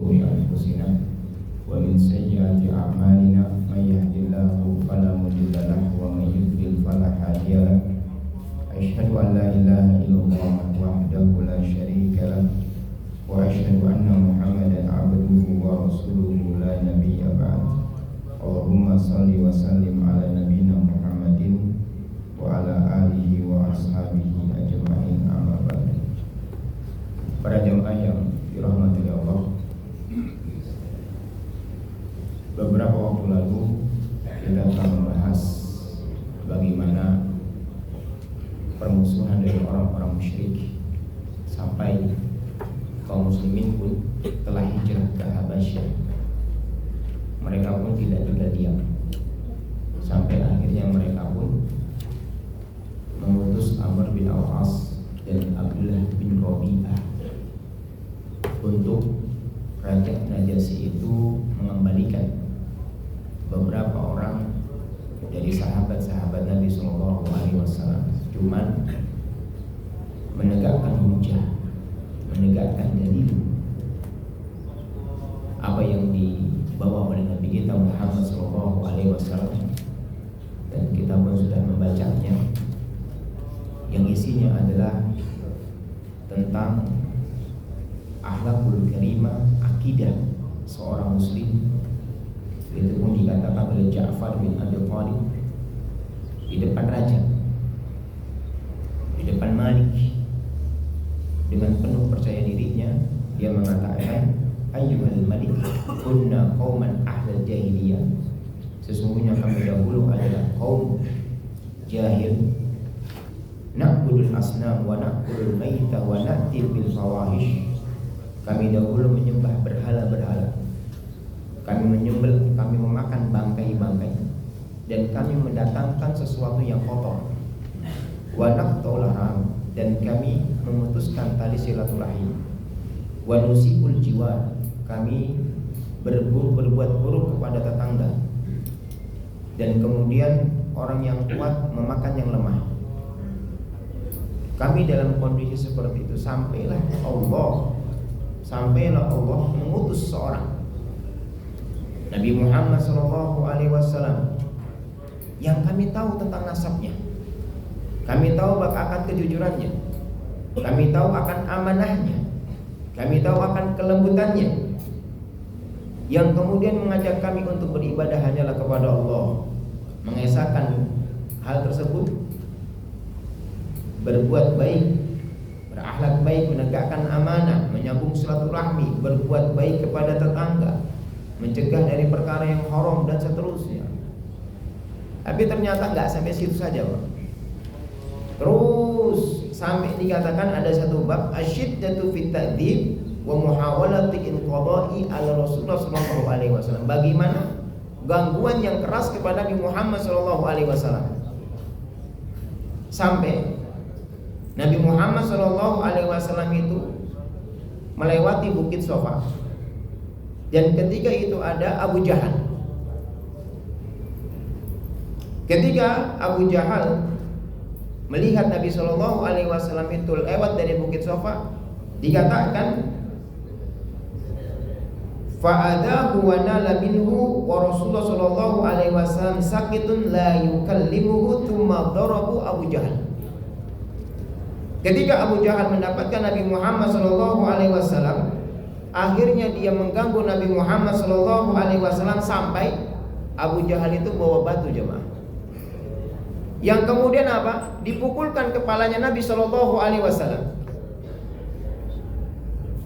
شرور أنفسنا ومن سيئات أعمالنا من يهد الله فلا مضل له ومن يضلل فلا هادي له أشهد أن لا إله إلا الله وحده لا شريك له وأشهد أن محمدا عبده ورسوله لا نبي بعد اللهم صل وسلم على نبينا محمد وعلى آله وأصحابه أجمعين أما بعد. Para jemaah yang dirahmati Allah, beberapa waktu lalu kita telah membahas bagaimana permusuhan dari orang-orang musyrik sampai kaum muslimin pun telah hijrah ke Habasyah. Mereka pun tidak juga diam sampai akhirnya mereka pun mengutus Amr bin Al-As dan Abdullah bin Rabi'ah untuk Raja Najasyi itu mengembalikan beberapa orang dari sahabat-sahabat Nabi SAW, cuman menegakkan hujah, menegakkan dalil apa yang dibawa oleh Nabi kita Muhammad SAW, dan kita pun sudah membacanya, yang isinya adalah tentang akhlakul karimah, akidah seorang muslim. Itu pun dikatakan oleh Ja'far bin Abi Thalib di depan raja, di depan Malik, dengan penuh percaya dirinya dia mengatakan, ayyuhal malik kunna qauman ahlal jahiliyah, sesungguhnya kami dahulu adalah kaum jahil, na'budul asnam wa na'kulul maita wa na'til bil fawahish. Kami dahulu menyembah berhala-berhala, kami menyembel, kami memakan bangkai-bangkai, dan kami mendatangkan sesuatu yang kotor. Wa naqtul haram, dan kami memutuskan tali silaturahim. Wa nusibul jiwar, kami berbuat buruk kepada tetangga, dan kemudian orang yang kuat memakan yang lemah. Kami dalam kondisi seperti itu sampailah Allah mengutus seorang Nabi Muhammad SAW yang kami tahu tentang nasabnya, kami tahu akan kejujurannya, kami tahu akan amanahnya, kami tahu akan kelembutannya, yang kemudian mengajak kami untuk beribadah hanyalah kepada Allah, mengesahkan hal tersebut, berbuat baik, berakhlak baik, menegakkan amanah, menyambung silaturahmi, berbuat baik kepada tetangga, mencegah dari perkara yang haram, dan seterusnya. Tapi ternyata nggak sampai situ saja, Pak. Terus sampai dikatakan ada satu bab asyiddatu fit ta'dzib wa muhawalati inqada'i ala Rasulullah sallallahu alaihi wasallam. Bagaimana gangguan yang keras kepada Nabi Muhammad sallallahu alaihi wasallam, sampai Nabi Muhammad SAW itu melewati Bukit Sofa, dan ketika itu ada Abu Jahal. Ketika Abu Jahal melihat Nabi SAW itu lewat dari Bukit Sofa, dikatakan fa'adahu wa nala minhu wa Rasulullah SAW sakitun la yukallimuhu thumma darabu Abu Jahal. Ketika Abu Jahal mendapatkan Nabi Muhammad SAW, akhirnya dia mengganggu Nabi Muhammad SAW sampai Abu Jahal itu bawa batu, jemaah, yang kemudian apa? Dipukulkan kepalanya Nabi SAW.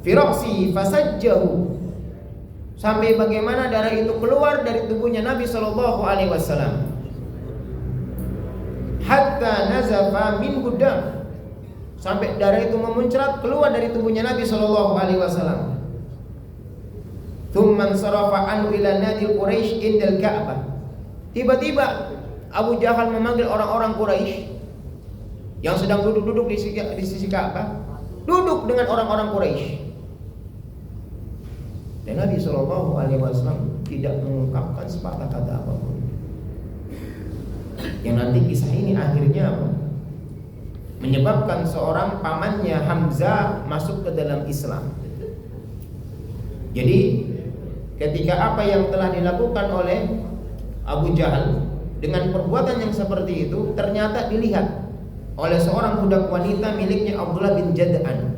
Firaqsi fasajjahu, sampai bagaimana darah itu keluar dari tubuhnya Nabi SAW. Hatta nazafa min hudam, sampai darah itu memuncrat keluar dari tubuhnya Nabi SAW. Thumman sarafa anhu ila nadil Quraisy indal Ka'bah. Tiba-tiba Abu Jahal memanggil orang-orang Quraisy yang sedang duduk-duduk di sisi Ka'bah, duduk dengan orang-orang Quraisy. Dan Nabi SAW tidak mengungkapkan sepatah kata apapun. Yang nanti kisah ini akhirnya apa? Menyebabkan seorang pamannya Hamzah masuk ke dalam Islam. Jadi ketika apa yang telah dilakukan oleh Abu Jahal dengan perbuatan yang seperti itu ternyata dilihat oleh seorang budak wanita miliknya Abdullah bin Jad'an,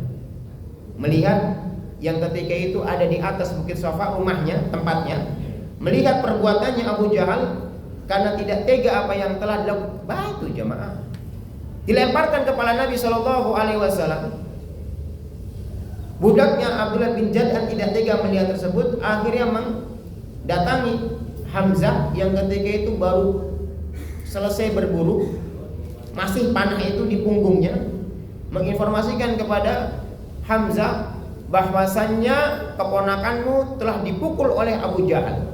melihat yang ketika itu ada di atas bukit Safa rumahnya, tempatnya, melihat perbuatannya Abu Jahal karena tidak tega apa yang telah dilakukan, batu jamaah dilemparkan kepala Nabi Shallallahu Alaihi Wasallam. Budaknya Abdullah bin Jad'an tidak tega melihat tersebut, akhirnya mendatangi Hamzah yang ketika itu baru selesai berburu, masih panah itu di punggungnya, menginformasikan kepada Hamzah bahwasannya keponakanmu telah dipukul oleh Abu Jahal.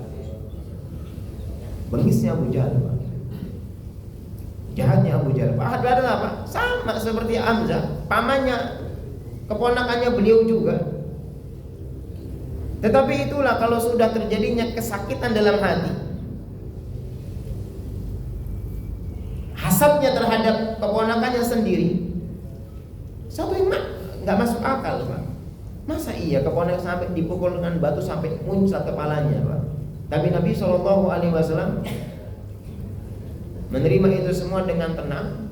Bengisnya Abu Jahal, jahatnya Abu Jahal. Padahal apa? Sama seperti Hamzah, pamannya, keponakannya beliau juga. Tetapi itulah kalau sudah terjadinya kesakitan dalam hati, hasadnya terhadap keponakannya sendiri, satu yang nggak masuk akal, Pak. Masa iya keponakan sampai dipukul dengan batu sampai muncrat kepalanya, Pak? Tapi Nabi Shallallahu Alaihi Wasallam menerima itu semua dengan tenang.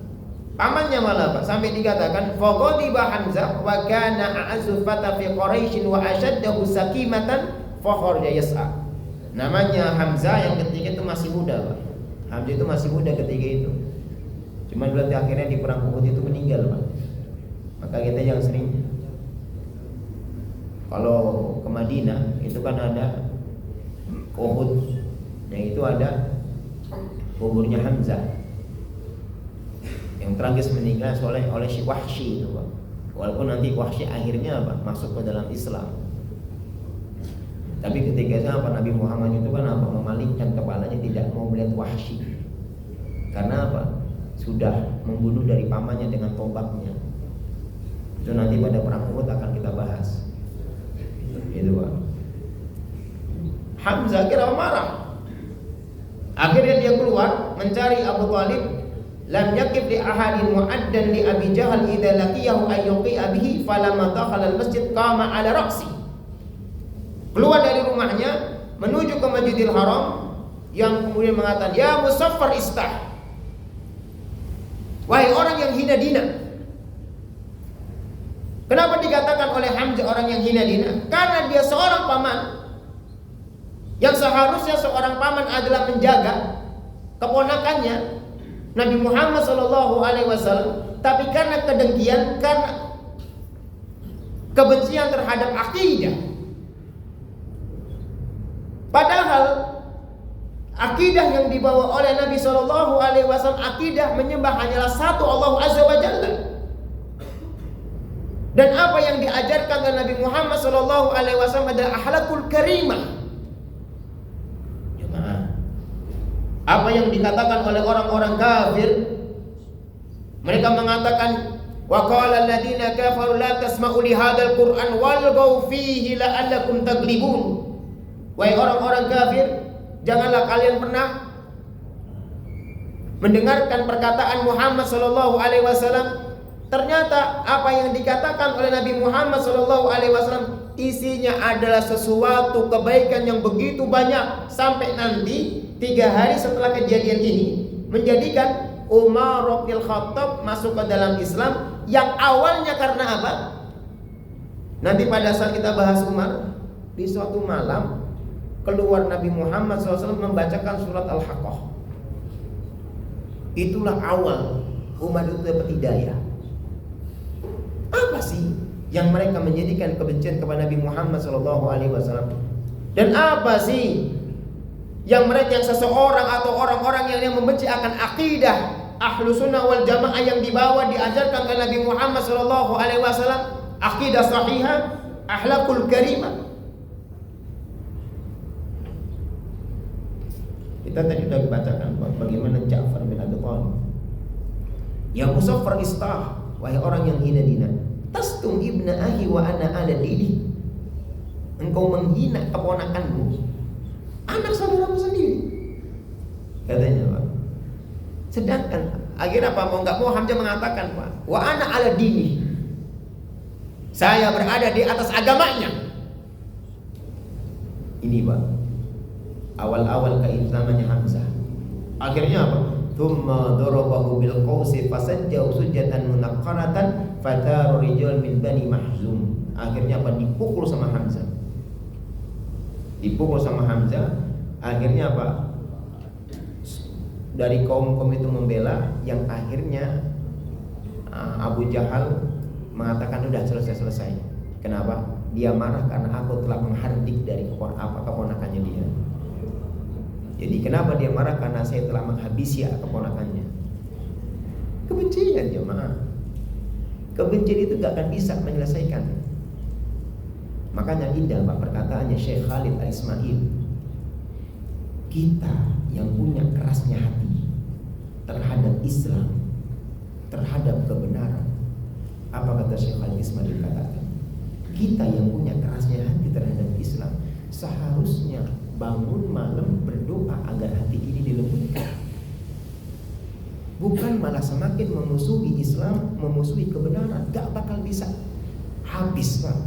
Pamannya malah, Pak, sampai dikatakan faqadiba Hamzah wa kana a'azzu fata fi Quraisy wa ashaddahu sakimatan fa kharaja yas'a. Namanya Hamzah yang ketika itu masih muda, Pak. Hamzah itu masih muda ketika itu. Cuma berarti akhirnya di perang Uhud itu meninggal, Pak. Maka kita yang sering kalau ke Madinah itu kan ada Uhud, yang itu ada kuburnya Hamzah yang tragis meninggal oleh Wahsy itu, Pak. Walaupun nanti Wahsy akhirnya apa? Masuk ke dalam Islam. Tapi ketika itu apa? Nabi Muhammad itu kan apa? Memalingkan kepalanya, tidak mau melihat Wahsy. Karena apa? Sudah membunuh dari pamannya dengan tombaknya. Itu nanti pada perang Uhud akan kita bahas. Itu, Pak. Hamzah kira marah. Akhirnya dia keluar mencari Abu Thalib. Lam yakib li ahadin mu'addan li Abi Jahal idza laqiyahu ayyuqi'a bihi falamma dakhala al-masjid qama 'ala ra'si. Keluar dari rumahnya menuju ke Masjidil Haram, yang kemudian mengatakan, "Ya Musaffar istah." Wahai orang yang hina dina. Kenapa dikatakan oleh Hamzah orang yang hina dina? Karena dia seorang paman yang seharusnya seorang paman adalah menjaga keponakannya Nabi Muhammad SAW, tapi karena kedengkian, karena kebencian terhadap akidah. Padahal akidah yang dibawa oleh Nabi SAW, akidah menyembah hanyalah satu Allah Azza wa Jalla. Dan apa yang diajarkan oleh Nabi Muhammad SAW adalah akhlakul karimah. Apa yang dikatakan oleh orang-orang kafir, mereka mengatakan wa qala alladziina kafaru la tasma'u li hadzal qur'an walghaw fihi la'allakum taglibun. Wahai orang-orang kafir, janganlah kalian pernah mendengarkan perkataan Muhammad sallallahu alaihi wasallam. Ternyata apa yang dikatakan oleh Nabi Muhammad sallallahu alaihi wasallam isinya adalah sesuatu kebaikan yang begitu banyak, sampai nanti 3 hari setelah kejadian ini menjadikan Umar bin Khattab masuk ke dalam Islam, yang awalnya karena apa? Nanti pada saat kita bahas Umar, di suatu malam keluar Nabi Muhammad SAW membacakan surat Al-Haqqah. Itulah awal Umar itu dapat hidayah. Apa sih yang mereka menjadikan kebencian kepada Nabi Muhammad SAW? Dan apa sih yang mereka, yang seseorang atau orang-orang yang membenci akan akidah Ahlus Sunnah wal Jamaah yang dibawa diajarkan oleh Nabi Muhammad SAW, akidah sahihah, akhlakul karimah. Kita tadi sudah dibacakan bagaimana Ja'far bin Abi Thalib. Ya Musaffar istah, wahai orang yang hina dina, tastum ibna ahi wa ana ala dini. Engkau menghina keponakanmu, anak saudaramu sendiri, katanya, Pak. Sedangkan akhirnya apa, mau nggak mau Hamzah mengatakan, Pak, wa ana ala dini, saya berada di atas agamanya. Ini Pak, awal-awal keislamannya Hamzah. Akhirnya apa? Thumma darabahu bil qausi fasajjahu sujatan munaqqaratan fataru rijal min bani Mahzum. Akhirnya apa? Dipukul sama Hamzah. Akhirnya apa? Dari kaum itu membela, yang akhirnya Abu Jahal mengatakan udah selesai. Kenapa? Dia marah karena aku telah menghardik dari keponakannya dia. Jadi kenapa dia marah? Karena saya telah menghabisi keponakannya. Kebencian jemaah. Kebencian itu gak akan bisa menyelesaikan. Makanya indah Pak perkataannya Syekh Khalid Al-Ismail. Kita yang punya kerasnya hati terhadap Islam, terhadap kebenaran. Apa kata Syekh Khalid Ismail katakan? Kita yang punya kerasnya hati terhadap Islam seharusnya bangun malam berdoa agar hati ini dilembutkan. Bukan malah semakin memusuhi Islam, memusuhi kebenaran. Gak bakal bisa habis Pak.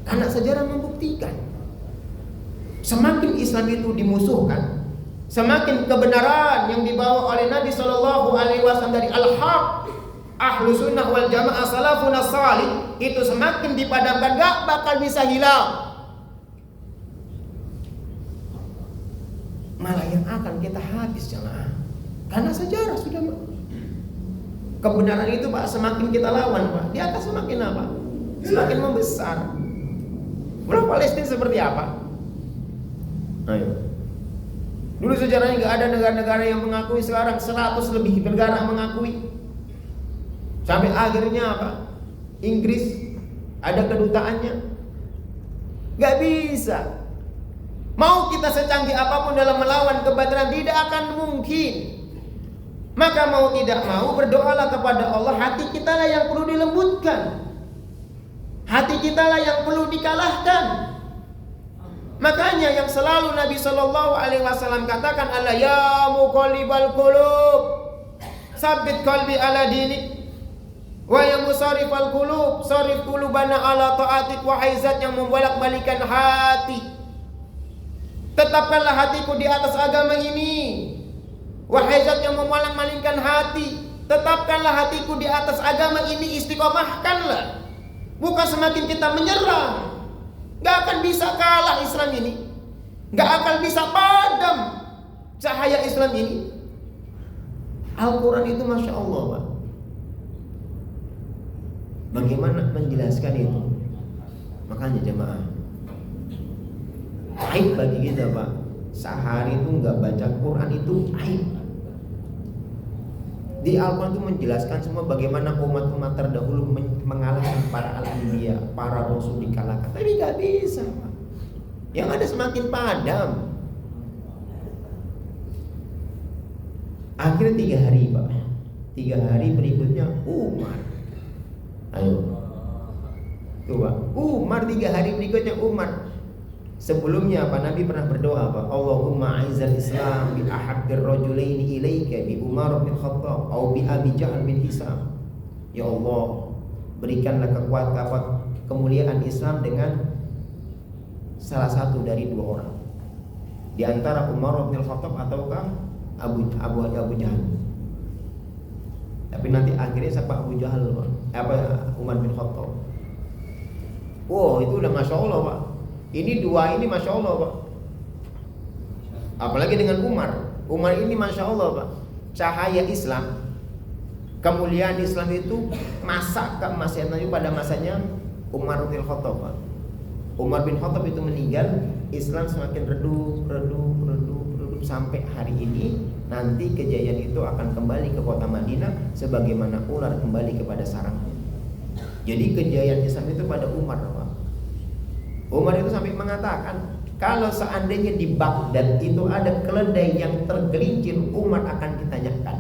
Karena sejarah membuktikan, semakin Islam itu dimusuhkan, semakin kebenaran yang dibawa oleh Nabi SAW dari al-haq, ahlu sunnah wal jamaah salafun as-salih, itu semakin dipadamkan, gak bakal bisa hilang. Malah yang akan kita habis jemaah. Karena sejarah sudah kebenaran itu Pak, semakin kita lawan Pak, dia akan semakin apa? Semakin membesar. Ulah Palestina seperti apa? Ayo. Dulu sejarahnya gak ada negara-negara yang mengakui, sekarang 100 lebih negara mengakui. Sampai akhirnya apa? Inggris ada kedutaannya. Gak bisa. Mau kita secanggih apapun dalam melawan kebatilan tidak akan mungkin. Maka mau tidak mau berdoalah kepada Allah. Hati kita lah yang perlu dilembutkan. Hati kita lah yang perlu dikalahkan. Makanya yang selalu Nabi SAW katakan Allah ya muqallibal qulub sabbit qalbi ala dinik wa ya musarrifal qulub sarif qulubana ala ta'atik. Wahai zat yang membolak-balikan hati, tetapkanlah hatiku di atas agama ini. Wahai zat yang memalak-malingkan hati, tetapkanlah hatiku di atas agama ini, istiqomahkanlah. Bukan semakin kita menyerah, gak akan bisa kalah Islam ini, gak akan bisa padam cahaya Islam ini. Al-Quran itu Masya Allah Pak. Bagaimana menjelaskan itu? Makanya jemaah, aib bagi kita Pak. Sehari itu gak baca Quran itu aib. Di Al-Quran itu menjelaskan semua bagaimana umat-umat terdahulu mengalahkan para al-anbiya, para rasul dikalahkan. Tapi gak bisa Pak. Yang ada semakin padam. Akhirnya 3 hari Pak. 3 hari berikutnya Umar. Ayo. Tuh Pak. Umar 3 hari berikutnya Umar. Sebelumnya apa? Nabi pernah berdoa apa? Allahumma a'izzal Islam bi ahabbir rajulaini ilaika bi Umar bin Khattab atau bi Abi Jahal bin Hisam. Ya Allah, berikanlah kekuatan kemuliaan Islam dengan salah satu dari 2 orang. Di antara Umar bin Khattab ataukah Abu Jahal. Tapi nanti akhirnya siapa Abu Jahal Pak? Umar bin Khattab. Wow, itu udah Masya Allah Pak. Ini 2 ini Masya Allah Pak. Apalagi dengan Umar. Umar ini Masya Allah Pak. Cahaya Islam, kemuliaan Islam itu masa keemasan itu pada masanya Umar bin Khattab Pak. Umar bin Khattab itu meninggal, Islam semakin redup sampai hari ini. Nanti kejayaan itu akan kembali ke kota Madinah sebagaimana ular kembali kepada sarangnya. Jadi kejayaan Islam itu pada Umar Pak. Umar itu sampai mengatakan, kalau seandainya di Baghdad itu ada keledai yang tergelincir, Umar akan ditanyakan.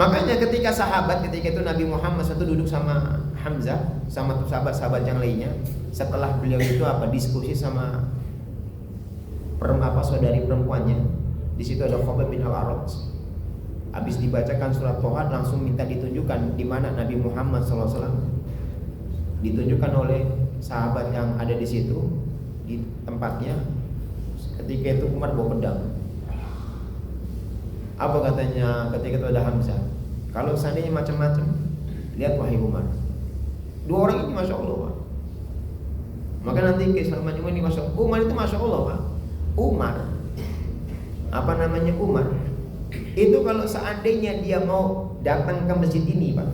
Makanya ketika itu Nabi Muhammad satu duduk sama Hamzah, sama sahabat-sahabat yang lainnya, setelah beliau itu diskusi sama saudari perempuannya. Di situ ada Khabbab bin Al-Arat. Habis dibacakan surat Tohat, langsung minta ditunjukkan di mana Nabi Muhammad SAW. Ditunjukkan oleh sahabat yang ada di situ di tempatnya. Ketika itu Umar bawa pedang. Apa katanya ketika itu ada Hamzah? Kalau seandainya macam-macam, lihat wahai Umar. Dua orang ini masya Allah Pak. Maka nanti keislaman ini masya Allah. Umar itu masya Allah Pak. Umar, apa namanya Umar? Itu kalau seandainya dia mau datang ke masjid ini Pak,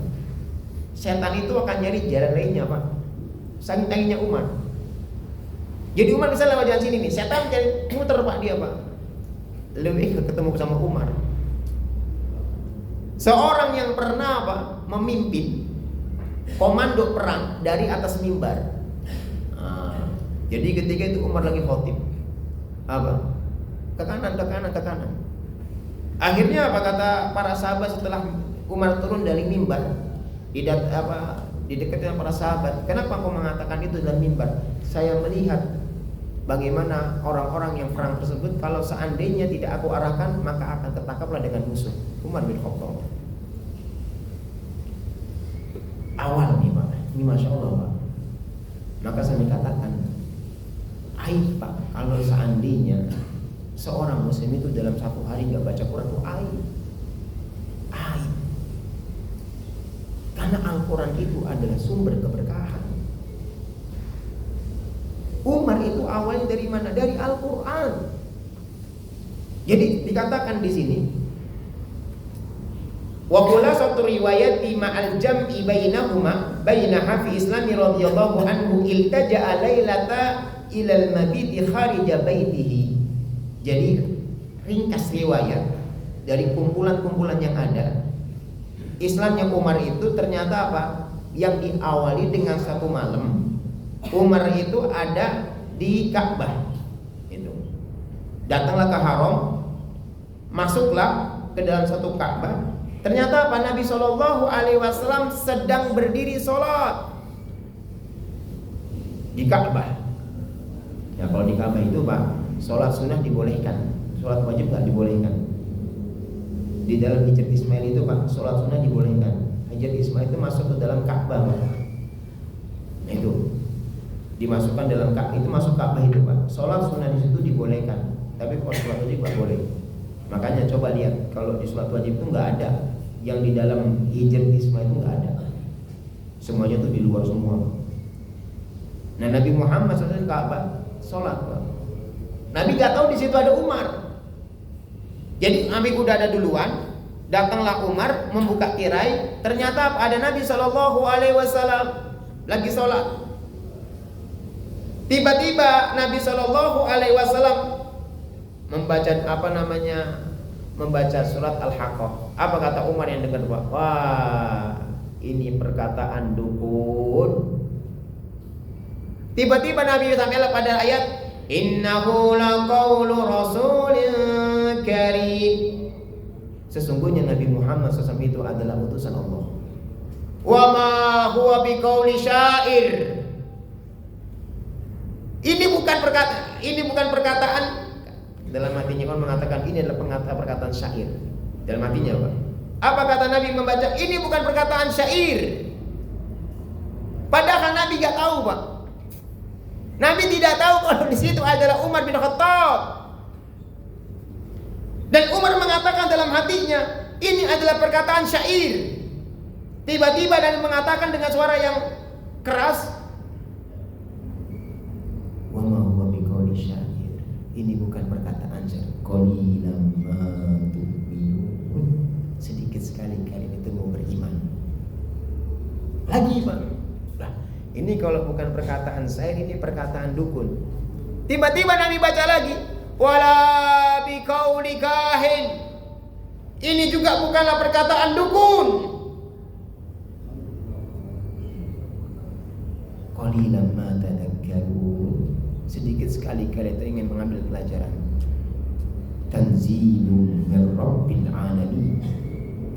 setan itu akan nyari jalan lainnya Pak. Saking canggihnya Umar. Jadi Umar bisa lewat jalan sini nih, setan cari muter Pak dia Pak. Lebih ketemu sama Umar. Seorang yang pernah Pak memimpin komando perang dari atas mimbar. Jadi ketika itu Umar lagi khotib, apa? Ke kanan, ke kanan, ke kanan. Akhirnya apa kata para sahabat setelah Umar turun dari mimbar, di dekatnya para sahabat, kenapa kau mengatakan itu dalam mimbar? Saya melihat bagaimana orang-orang yang perang tersebut kalau seandainya tidak aku arahkan maka akan tertangkaplah dengan musuh. Umar bin Khattab. Awal nih Pak, ini masya Allah Pak. Maka saya katakan, aib Pak, kalau seandainya seorang muslim itu dalam satu hari nggak baca Quran itu aib. Aib. Karena Al-Quran itu adalah sumber keberkahan. Umar itu awalnya dari mana? Dari Al-Quran. Jadi dikatakan di sini, wa khulasatu riwayati ma'al jam'i bainahuma baina hafi islami radhiyallahu anhu iltaja'a lailata ilal mabiti kharija baitihi. Jadi ringkas riwayat dari kumpulan-kumpulan yang ada, Islamnya Umar itu ternyata apa? Yang diawali dengan satu malam Umar itu ada di Ka'bah. Itu. Datanglah ke Haram, masuklah ke dalam satu Ka'bah. Ternyata apa? Nabi SAW sedang berdiri sholat di Ka'bah. Ya kalau di Ka'bah itu Pak, sholat sunnah dibolehkan, sholat wajib nggak dibolehkan. Di dalam Hijr Ismail itu Pak, sholat sunnah dibolehkan. Hijr Ismail itu masuk ke dalam Ka'bah Pak. Itu dimasukkan dalam Ka'bah, itu masuk Ka'bah itu Pak. Sholat sunnah di situ dibolehkan, tapi kalau sholat wajib nggak boleh. Makanya coba lihat, kalau di sholat wajib itu nggak ada, yang di dalam Hijr Ismail itu nggak ada. Semuanya itu di luar semua. Nah Nabi Muhammad SAW Ka'bah sholat Pak. Nabi nggak tahu di situ ada Umar. Jadi Nabi udah ada duluan, datanglah Umar membuka tirai, ternyata ada Nabi SAW lagi sholat. Tiba-tiba Nabi SAW membaca surat Al-Haqqah. Apa kata Umar yang dengar Pak? Wah, ini perkataan dukun. Tiba-tiba Nabi sampai pada ayat innahu laqaulu rasulin karim. Sesungguhnya Nabi Muhammad SAW itu adalah utusan Allah. Wa ma huwa biqauli syair. Ini bukan perkataan. Dalam hatinya kan mengatakan ini adalah perkataan syair. Dalam hatinya Pak. Apa kata Nabi membaca? Ini bukan perkataan syair. Padahal Nabi gak tahu Pak. Nabi tidak tahu kalau di situ adalah Umar bin Khattab. Dan Umar mengatakan dalam hatinya, ini adalah perkataan syair. Tiba-tiba dan mengatakan dengan suara yang keras, wa ma huwa biqauli syair. Ini bukan perkataan syair. Qalilan ma tu'minun. Sedikit sekali kalian itu mau beriman. Lagi Pak. Lah, ini kalau bukan perkataan syair, ini perkataan dukun. Tiba-tiba Nabi baca lagi, wala biqauli kahin. Ini juga bukanlah perkataan dukun. Qalilan ma tadhakkarun. Sedikit sekali kalian ingin mengambil pelajaran. Tanzilun min rabbil alamin.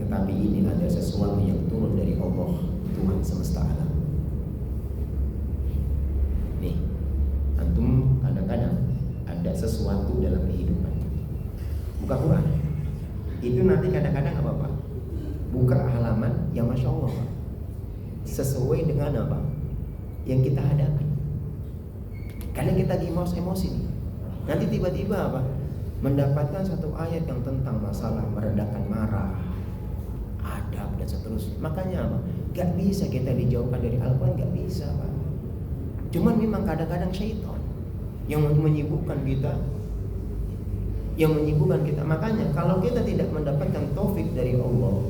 Tetapi ini ada sesuatu yang turun dari Allah, Tuhan semesta alam. Nih, antum kadang-kadang ada sesuatu dalam kehidupan, buka Quran. Itu nanti kadang-kadang apa? Buka halaman yang masya Allah Pak, sesuai dengan apa yang kita hadapi. Ada kita lagi emosi nih. Nanti tiba-tiba apa? Mendapatkan satu ayat yang tentang masalah meredakan marah, adab dan seterusnya. Makanya apa? Gak bisa kita dijauhkan dari Al-Quran, gak bisa Pak. Cuman memang kadang-kadang syaitan yang menyibukkan kita, Makanya kalau kita tidak mendapatkan taufik dari Allah,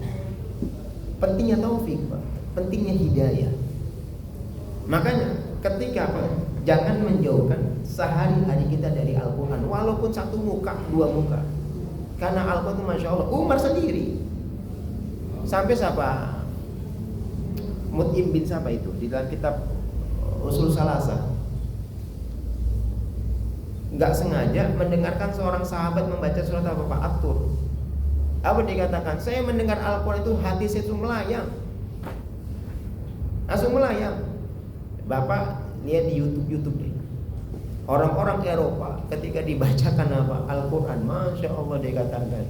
pentingnya taufik Pak, pentingnya hidayah. Makanya ketika apa? Jangan menjauhkan sehari-hari kita dari Al-Quran, walaupun satu muka, dua muka. Karena Al-Quran itu Masya Allah, Umar sendiri sampai siapa? Mut'im bin siapa itu? Di dalam kitab Usul Salasah, nggak sengaja mendengarkan seorang sahabat membaca surat apa Pak? At-Tur. Apa dikatakan? Saya mendengar Al-Quran itu hati saya itu melayang. Langsung melayang. Bapak lihat di YouTube deh. Orang-orang Eropa ketika dibacakan apa? Al-Quran, Masya Allah dikatakan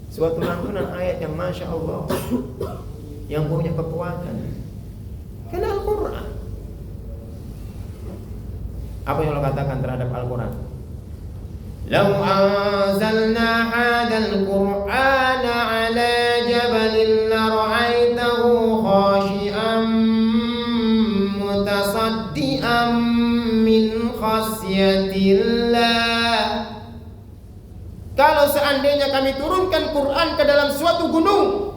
suatu lantunan ayat yang Masya Allah, yang punya kekuatan. Karena Al-Quran. Apa yang Allah katakan terhadap Al-Quran? Lau anzalna hadal Qur'ana ala jabalin lara'aitahu khashi'an mutasaddian min khasyatillah. Kalau seandainya kami turunkan Quran ke dalam suatu gunung,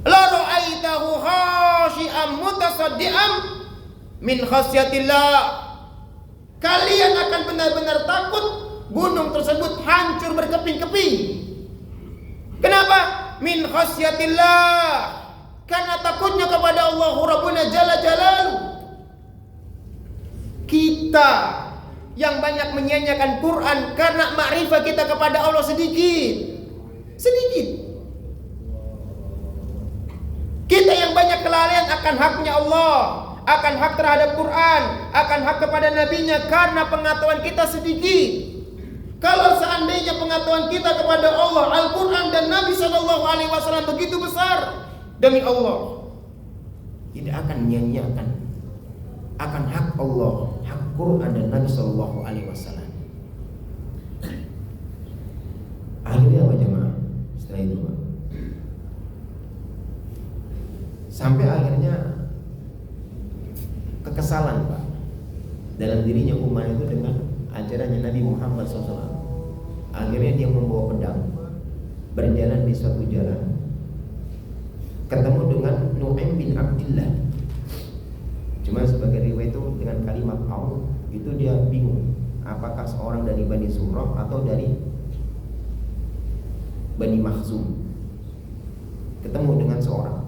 la ra'aitahu khashi'an mutasaddian min khasyatillah, kalian akan benar-benar takut gunung tersebut hancur berkeping-keping. Kenapa? Min khasyatillah, karena takutnya kepada Allah Rabbuna Jalla Jalaluhu. Kita yang banyak menyanyikan Quran karena makrifat kita kepada Allah sedikit. Kita yang banyak kelalaian akan haknya Allah, akan hak terhadap Quran, akan hak kepada nabinya, karena pengetahuan kita sedikit. Kalau seandainya pengetahuan kita kepada Allah, Al-Quran dan Nabi SAW begitu besar, demi Allah tidak akan menyanyiakan akan hak Allah, hak Quran dan Nabi SAW. Akhirnya apa jemaah? Setelah itu Pak, sampai akhirnya kekesalan Pak dalam dirinya Umar itu dengan ajarannya Nabi Muhammad SAW. Akhirnya dia membawa pedang, berjalan di suatu jalan, ketemu dengan Nu'aim bin Abdillah. Cuma sebagai riwayat itu dengan kalimat au, itu dia bingung apakah seorang dari Bani Zurrah atau dari Bani Makhzum. Ketemu dengan seorang,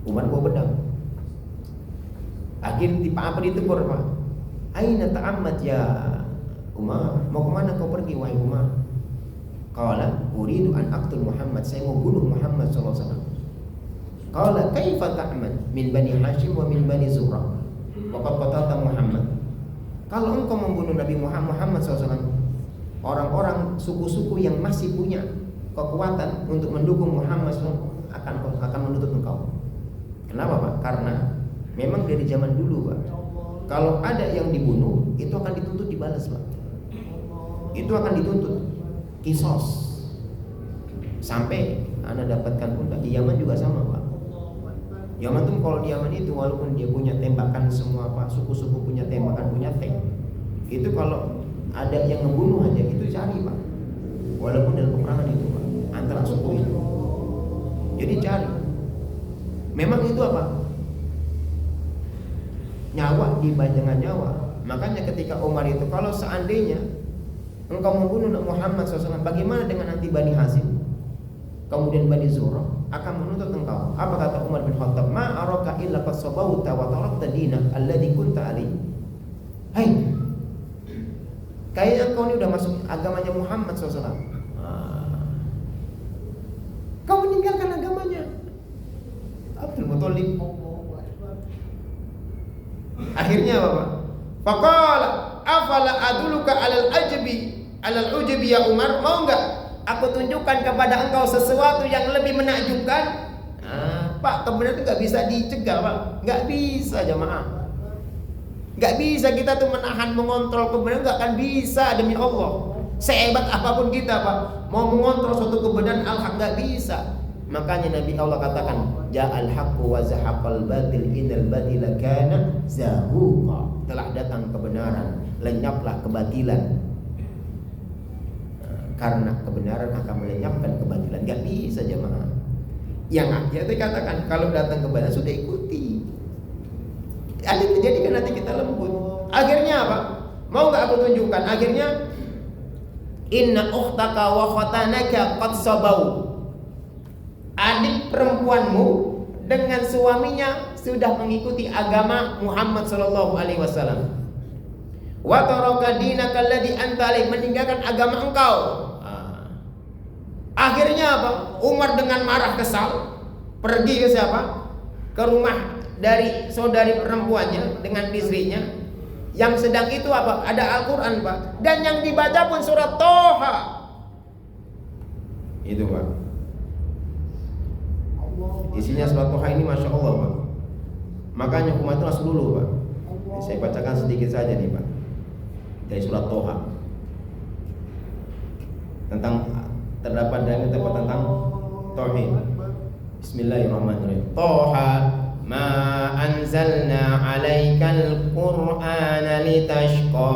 Umar bawa pedang. Akhirnya apa ditegur Pak? Aina ta'ammat ya Umar, mau kemana kau pergi wahai Umar? Qala uridu an aqtul Muhammad, saya mau bunuh Muhammad SAW. Qala kaifa ta'mad min Bani Hashim wa min Bani Zurrah wa qad qatalta Muhammad. Kalau engkau membunuh Nabi Muhammad SAW, orang-orang suku-suku yang masih punya kekuatan untuk mendukung Muhammad SAW akan menuntut engkau. Kenapa Pak? Karena memang dari zaman dulu Pak, kalau ada yang dibunuh itu akan dituntut dibalas Pak. Itu akan dituntut kisos. Sampai Anda dapatkan pun di Yaman juga sama Pak. Yaman tuh kalau di Yaman itu walaupun dia punya tembakan semua Pak, suku-suku punya tembakan, punya tank, itu kalau ada yang membunuh aja itu cari Pak. Walaupun dalam peperangan itu Pak, antara suku itu. Jadi cari. Memang itu apa? Nyawa dibayangkan nyawa. Makanya ketika Umar itu, kalau seandainya engkau membunuh Muhammad SAW, bagaimana dengan nanti Bani Hashim, kemudian Bani Zurrah akan menuntut engkau? Apa kata Umar bin Khattab? Ma araka illa qad sabawta wa tarakta dinah alladhi kunta alaihi. Hai, kayaknya kau ini udah masuk agamanya Muhammad SAW. Kau meninggalkan agamanya Abdul Muthalib. Akhirnya apa Pak? Faqala afala aduluka alal ujabi ya Umar, mau enggak aku tunjukkan kepada engkau sesuatu yang lebih menakjubkan? Pak, kebenaran itu enggak bisa dicegah Pak, enggak bisa jemaah. Gak bisa kita tuh menahan, mengontrol kebenaran, gak akan bisa demi Allah. Sehebat apapun kita Pak, mau mengontrol suatu kebenaran al-haq gak bisa. Makanya Nabi Allah katakan, ja'al haqqu wa zahaqal batil innal batila kana zahuqa. Telah datang kebenaran, lenyaplah kebatilan. Karena kebenaran akan melenyapkan kebatilan. Gak bisa jemaah. Yang akhirnya dikatakan kalau datang kebenaran sudah ikuti. Ada terjadikan nanti kita lembut. Akhirnya apa? Mau gak aku tunjukkan? Akhirnya inna ukhtaka wa khatanaka qad sabau. Adik perempuanmu dengan suaminya sudah mengikuti agama Muhammad sallallahu alaihi wasallam. Wa taraka dinaka alladhi anta alaihi, meninggalkan agama engkau. Akhirnya apa? Umar dengan marah kesal pergi ke siapa? Ke rumah dari saudari perempuannya dengan istrinya. Yang sedang itu apa? Ada Al-Quran Pak. Dan yang dibaca pun surat Toha. Itu Pak. Isinya surat Toha ini Masya Allah Pak. Makanya umat itu harus dulu Pak. Saya bacakan sedikit saja nih Pak. Dari surat Toha. Terdapat dalam tempat tentang Tauhid. Bismillahirrahmanirrahim. Toha ma anzalna 'alaikal qur'ana litashqa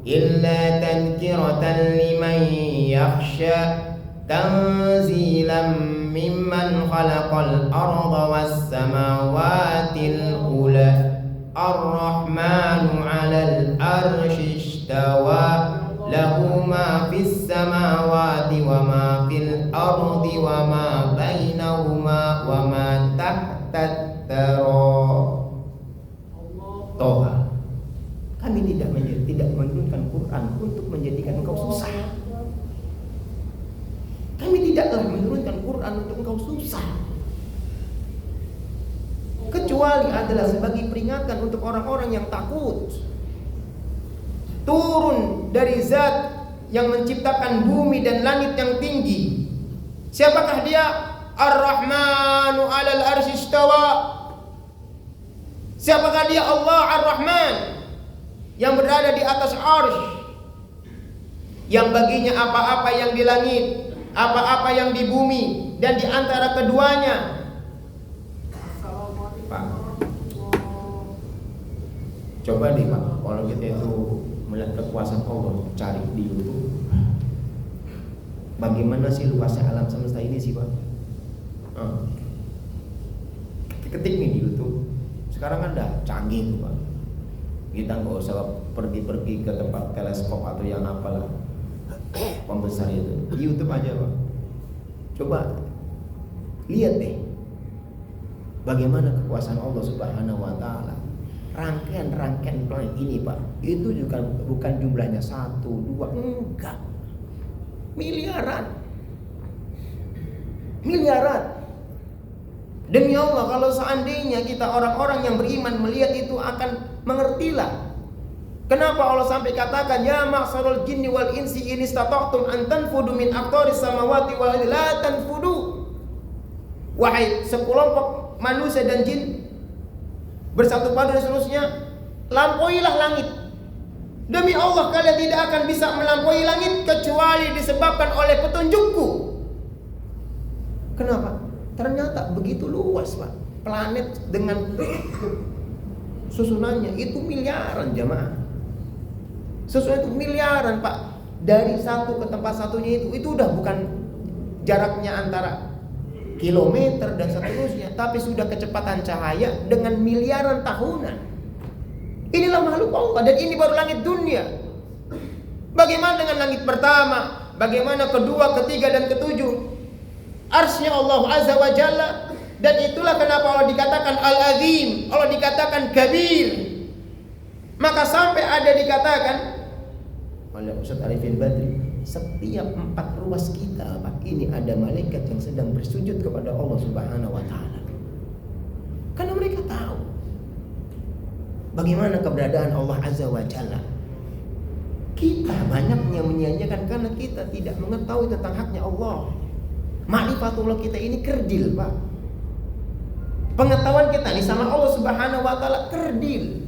illa tadhkiratan liman yakhsha tanzilan mimman khalaqal arda was samawatil ula ar-rahmanu 'alal arsy istawa lahu ma fis samawati wa ma fil ardi wa ma bainahuma wa ma tahta Toha. Kami tidak menurunkan Quran untuk menjadikan engkau susah. Kami tidaklah menurunkan Quran untuk engkau susah, kecuali adalah sebagai peringatan untuk orang-orang yang takut. Turun dari zat yang menciptakan bumi dan langit yang tinggi. Siapakah dia? Ar-Rahmanu 'alal arsy istawa. Siapakah dia? Allah Ar-Rahman yang berada di atas arsy, yang baginya apa-apa yang di langit, apa-apa yang di bumi, dan di antara keduanya. Pak, coba deh Pak, kalau kita itu melihat kekuasaan Allah, cari di YouTube. Bagaimana sih luasnya alam semesta ini sih Pak? Ketik nih di YouTube. Sekarang kan udah canggih tuh Pak. Kita nggak usah pergi-pergi ke tempat teleskop atau yang apalah pembesar itu. Di YouTube aja Pak. Coba lihat deh bagaimana kekuasaan Allah Subhanahu wa taala. Rangkaian planet ini Pak, itu juga bukan jumlahnya 1, 2, enggak. Miliaran. Demi Allah, kalau seandainya kita orang-orang yang beriman melihat itu akan mengertilah. Kenapa Allah sampai katakan ya ma'syarul jinni wal insi in istata'tum an tanfudu min aqtaris samawati wal ardi la tanfudu. Wahai sekelompok manusia dan jin bersatu padu dan seterusnya, lampauilah langit. Demi Allah kalian tidak akan bisa melampaui langit kecuali disebabkan oleh petunjukku. Kenapa? Ternyata begitu luas Pak. Planet dengan susunannya itu miliaran jemaah. Susunan itu miliaran Pak. Dari satu ke tempat satunya itu udah bukan jaraknya antara kilometer dan seterusnya, tapi sudah kecepatan cahaya dengan miliaran tahunan. Inilah makhluk Allah, dan ini baru langit dunia. Bagaimana dengan langit pertama? Bagaimana kedua, ketiga, dan ketujuh? Arsy-Nya Allah Azza wa Jalla. Dan itulah kenapa Allah dikatakan Al-Azim, Allah dikatakan Kabir. Maka sampai ada dikatakan oleh Ustaz Arifin Badri, setiap 4 ruas kita Pak, ini ada malaikat yang sedang bersujud kepada Allah Subhanahu wa taala. Karena mereka tahu bagaimana keberadaan Allah Azza wa Jalla. Kita banyaknya menyia-nyiakan karena kita tidak mengetahui tentang haknya Allah. Ma'rifatullah kita ini kerdil Pak. Pengetahuan kita ini sama Allah Subhanahu wa taala kerdil.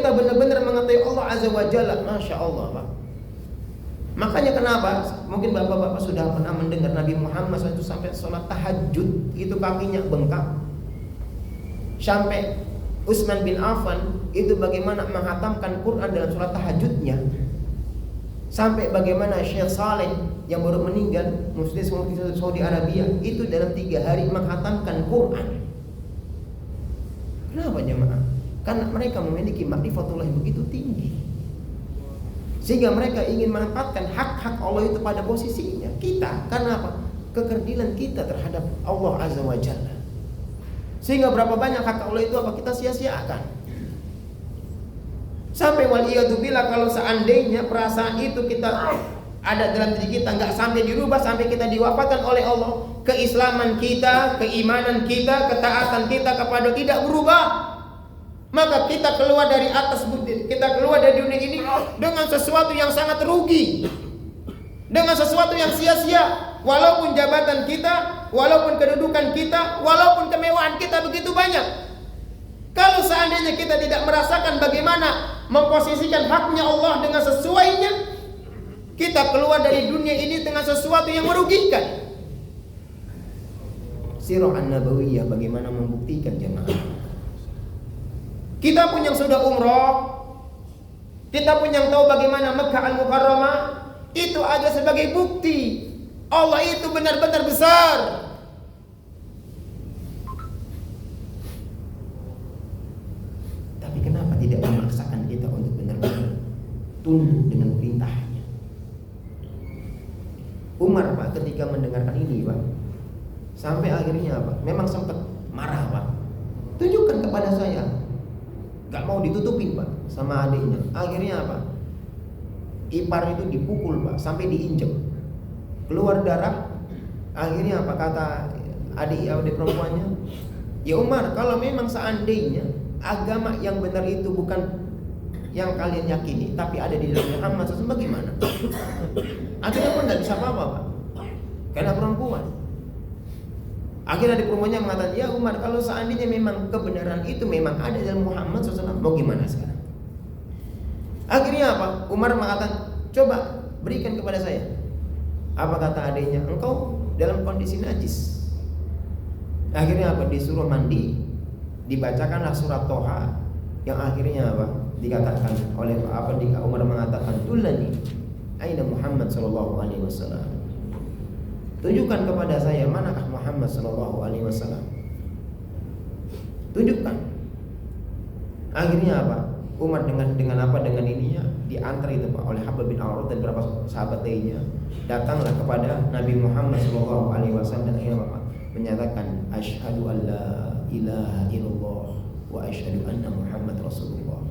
kita benar-benar mengetahui Allah Azza wa Jalla. Masya Allah, Pak. Makanya kenapa? Mungkin bapak-bapak sudah pernah mendengar Nabi Muhammad SAW sampai sholat tahajud itu kakinya bengkak. Sampai Utsman bin Affan itu bagaimana menghatamkan Quran dalam sholat tahajudnya. Sampai bagaimana Syekh Saleh yang baru meninggal, Muslim Saudi Arabia, itu dalam 3 hari menghatamkan Quran. Kenapa jemaah? Karena mereka memiliki makrifatullah yang begitu tinggi, sehingga mereka ingin menempatkan hak-hak Allah itu pada posisinya. Kita, karena apa? Kekerdilan kita terhadap Allah Azza wa Jalla. Sehingga berapa banyak hak Allah itu apa kita sia-siakan. Sampai waliyadzubillah, kalau seandainya perasaan itu kita ada dalam diri kita, nggak sampai dirubah sampai kita diwafatkan oleh Allah, keislaman kita, keimanan kita, ketaatan kita kepada tidak berubah, maka kita keluar dari atas, kita keluar dari dunia ini dengan sesuatu yang sangat rugi, dengan sesuatu yang sia-sia. Walaupun jabatan kita, walaupun kedudukan kita, walaupun kemewahan kita begitu banyak, kalau seandainya kita tidak merasakan bagaimana memposisikan haknya Allah dengan sesuainya, kita keluar dari dunia ini dengan sesuatu yang merugikan. Sirah an-nabawiyah bagaimana membuktikan jemaah. Kita pun yang sudah umroh, kita pun yang tahu bagaimana Mekkah al-Mukarramah, itu ada sebagai bukti Allah itu benar-benar besar. Tapi kenapa tidak memaksakan kita untuk benar-benar tunduk dengan perintahnya? Umar, Pak, ketika mendengarkan ini, Pak, sampai akhirnya apa? Memang sempat marah, Pak. Tunjukkan kepada saya. Gak mau ditutupin, Pak, sama adiknya. Akhirnya apa? Ipar itu dipukul, Pak, sampai diinjek, keluar darah. Akhirnya apa kata adik perempuannya? Ya Umar, kalau memang seandainya agama yang benar itu bukan yang kalian yakini, tapi ada di dalam Muhammad SAW, bagaimana? Akhirnya pun tidak bisa apa-apa, Pak, karena perempuan. Akhirnya di perempuannya mengatakan, ya Umar, kalau seandainya memang kebenaran itu memang ada dalam Muhammad SAW, mau gimana sekarang? Akhirnya apa? Umar mengatakan, coba berikan kepada saya. Apa kata adiknya? Engkau dalam kondisi najis. Akhirnya apa? Disuruh mandi, dibacakanlah surat Toha, yang akhirnya apa? Dikatakan oleh Umar mengatakan, Dullani aina Muhammad sallallahu alaihi wasallam. Tunjukkan kepada saya manakah Muhammad sallallahu alaihi wasallam. Tunjukkan. Akhirnya apa? Umar dengan apa? Dengan ininya diantar itu, Pak, oleh Habib bin Al-Arad dan beberapa sahabat lainnya. Datanglah kepada Nabi Muhammad sallallahu alaihi wasallam dan akhirnya apa? Menyatakan asyhadu an la ilaha illallah wa asyhadu anna Muhammad Rasulullah.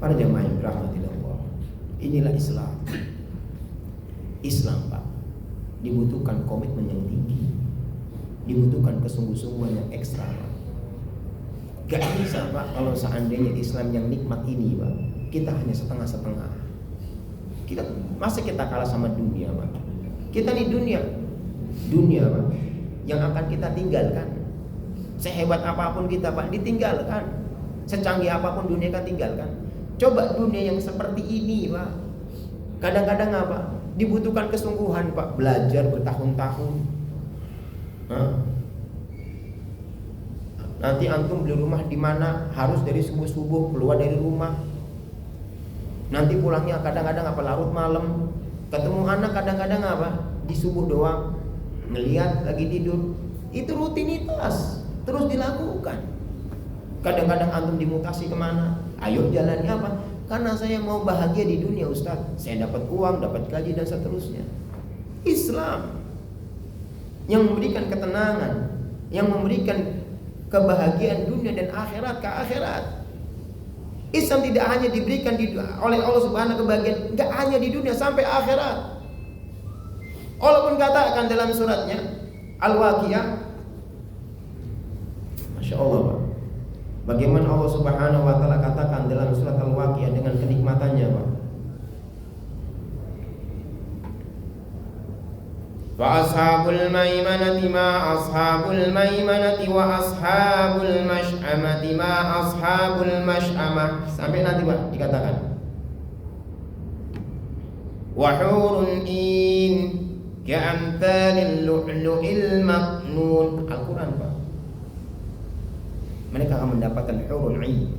Para jemaah yang dirahmati Allah, inilah Islam. Islam, Pak, dibutuhkan komitmen yang tinggi, dibutuhkan kesungguh-sungguhan yang ekstra, Pak. Gak bisa, Pak, kalau seandainya Islam yang nikmat ini, Pak, kita hanya setengah-setengah. Masa kita kalah sama dunia, Pak? Kita nih dunia, Pak, yang akan kita tinggalkan. Sehebat apapun kita, Pak, ditinggalkan. Secanggih apapun dunia kan tinggalkan. Coba dunia yang seperti ini, Pak, kadang-kadang apa? Dibutuhkan kesungguhan, Pak, belajar bertahun-tahun. Nanti antum beli rumah di mana harus dari subuh-subuh keluar dari rumah. Nanti pulangnya kadang-kadang apa larut malam. Ketemu anak kadang-kadang apa? Di subuh doang. Ngelihat lagi tidur. Itu rutinitas terus dilakukan. Kadang-kadang antum dimutasi kemana? Ayo jalani apa? Karena saya mau bahagia di dunia, Ustaz. Saya dapat uang, dapat gaji dan seterusnya. Islam yang memberikan ketenangan, yang memberikan kebahagiaan dunia dan akhirat ke akhirat. Islam tidak hanya diberikan oleh Allah Subhanahu kebahagiaan, enggak hanya di dunia sampai akhirat. Allah pun katakan dalam suratnya Al-Waqiah, Masya Allah, Pak, bagaimana Allah Subhanahu wa ta'ala katakan dalam surat Al-Waqiah dengan kenikmatannya, Pak. Fa ashabul maimanati ma ashabul maimanati wa ashabul mash'amati ma ashabul mash'amah. Sampai nanti Pak dikatakan wa hurun in ka'amthalil lu'lu'il maknun. Al-Quran Pak. Mereka akan mendapatkan hurun in.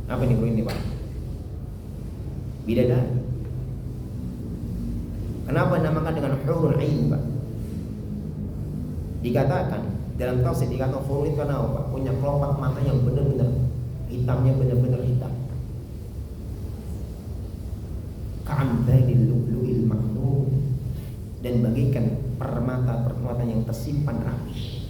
Apa nih ini Pak? Bidadari. Kenapa dinamakan dengan hurul ain Pak? Dikatakan dalam tafsir dikatakan hurul itu karena apa? Punya kelopak mata yang benar-benar hitamnya benar-benar hitam. Ka'amdalil lu'lu'il maknun, dan bagaikan permata yang tersimpan rapi.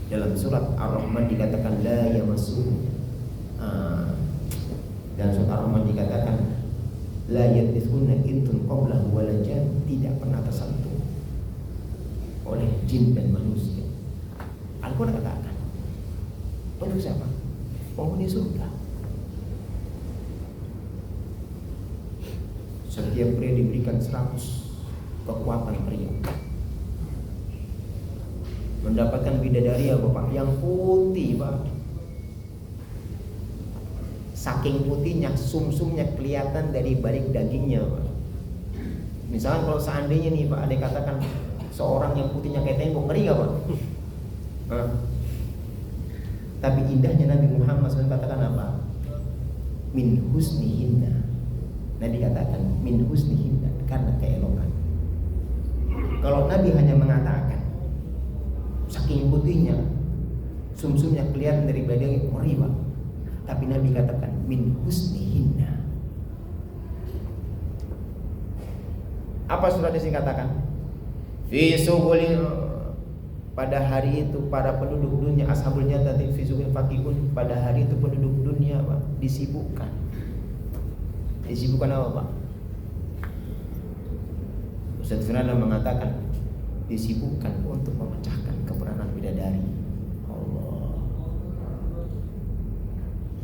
Dalam surat Ar-Rahman dikatakan la yamassuhu. Dalam surat Ar-Rahman dikatakan la yadithunna intun qablahu wala jan, tidak pernah tersentuh oleh jin dan manusia. Al-Quran katakan untuk siapa? Penghuni surga. Setiap pria diberikan 100 kekuatan pria, mendapatkan bidadari ya Bapak yang putih Pak. Saking putihnya, sumsumnya kelihatan dari balik dagingnya Pak. Misalkan kalau seandainya nih Pak, ada yang katakan seorang yang putihnya kayak tembok, ngeri gak Pak? Tapi indahnya Nabi Muhammad SAW katakan apa? Min husnihinna. Nabi katakan min husnihinna, karena keelokan. Kalau Nabi hanya mengatakan saking putihnya, sumsumnya kelihatan dari balik daging, ngeri Pak. Tapi Nabi katakan min husnihinna. Apa surat ini katakan? Fi sughulin, pada hari itu para penduduk dunia, ashabul jannati fi sughulin fakihun, pada hari itu penduduk dunia Pak disibukkan. Disibukkan apa Pak? Ustaz Firanda mengatakan disibukkan untuk memecahkan keperanan bidadari.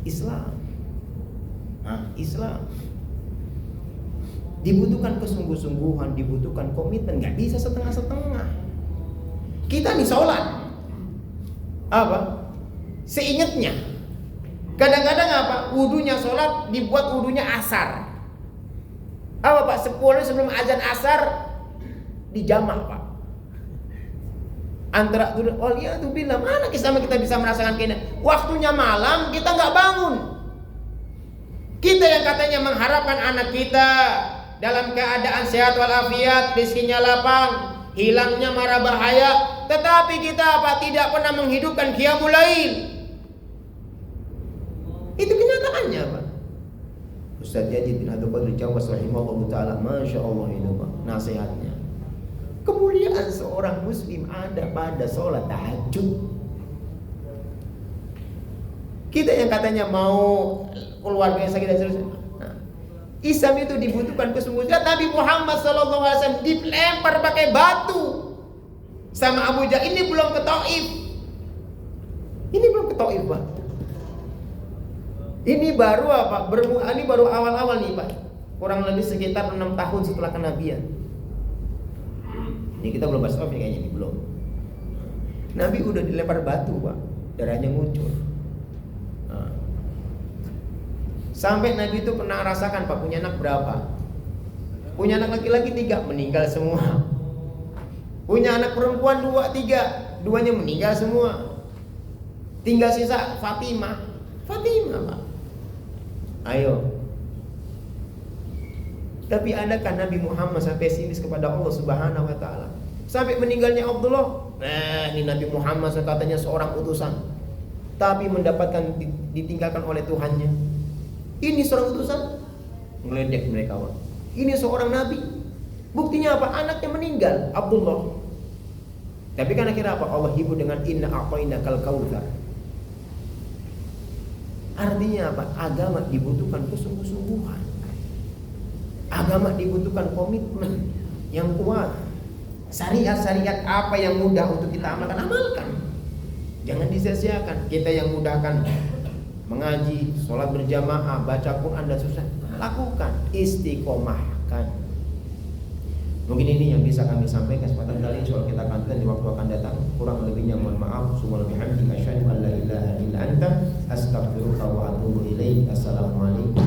Islam. Islam dibutuhkan kesungguh-sungguhan, dibutuhkan komitmen, nggak bisa setengah-setengah. Kita nih sholat apa? Seingatnya. Kadang-kadang apa? Wudunya sholat dibuat wudunya asar. Apa Pak? 10 sebelum azan asar dijamak Pak. Antara Aulia itu bilang, mana sama kita bisa merasakan keindahan. Waktunya malam kita nggak bangun. Kita yang katanya mengharapkan anak kita dalam keadaan sehat walafiat, rezekinya lapang, hilangnya mara bahaya, tetapi kita apa? Tidak pernah menghidupkan qiyamul lail. Itu kenyataannya Pak. Ustaz Yazid bin Abdul Qadir Jawas rahimahullah ta'ala, masya Allah itu Pak nasihatnya. Kemuliaan seorang muslim ada pada sholat tahajud. Kita yang katanya mau keluarga yang sakit dan seterusnya. Islam itu dibutuhkan kesungguhan. Nabi Muhammad SAW dilempar pakai batu sama Abu Jahal. Ini belum ke Taif. Ini belum ke Taif Pak. Ini baru apa? Ini baru awal-awal nih Pak. Kurang lebih sekitar 6 tahun setelah kenabian. Ini kita belum bahas Taif kayaknya nih, belum. Nabi udah dilempar batu Pak, darahnya ngucur. Sampai Nabi itu pernah rasakan Pak, punya anak berapa? Punya anak laki-laki 3, meninggal semua. Punya anak perempuan 2, 3, 2-nya meninggal semua. Tinggal sisa Fatimah Pak. Ayo. Tapi adakah Nabi Muhammad sampai pesimis kepada Allah Subhanahu wa taala? Sampai meninggalnya Abdullah. Nah, ini Nabi Muhammad katanya seorang utusan, tapi mendapatkan ditinggalkan oleh Tuhannya. Ini seorang utusan, ngeledek mereka. Ini seorang nabi. Buktinya apa? Anaknya meninggal, Abdullah. Tapi kan akhirnya apa? Allah hibur dengan inna a'tainakal kautsar. Artinya apa? Agama dibutuhkan kesungguh-sungguhan. Agama dibutuhkan komitmen yang kuat. Syariat-syariat apa yang mudah untuk kita amalkan. Jangan disia-siakan. Kita yang mudahkan mengaji, sholat berjamaah, baca Quran dan susah, lakukan, istiqomahkan. Mungkin ini yang bisa kami sampaikan. Kesempatan kali ini soal kita akan di waktu akan datang. Kurang lebihnya mohon maaf. Subhanallah bihamdika asyhadu an la ilaha illa anta astaghfiruka wa atubu ilaik. Assalamualaikum